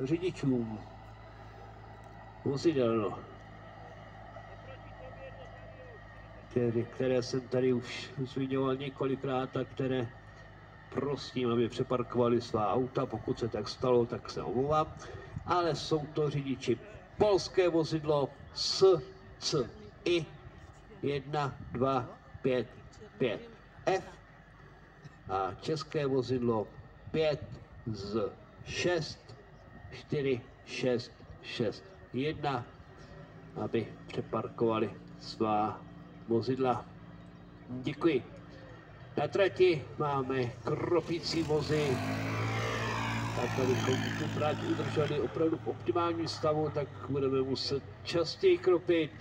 řidičům vozidel, které jsem tady už zmiňoval několikrát a které prosím, aby přeparkovali svá auta. Pokud se tak stalo, tak se omlouvám. Ale jsou to řidiči polské vozidlo SCI 1255F a české vozidlo 5 z 6 4661, aby přeparkovali svá vozidla. Děkuji. Na trati máme kropící vozy, tak abychom tu trať udrželi opravdu v optimálním stavu, tak budeme muset častěji kropit.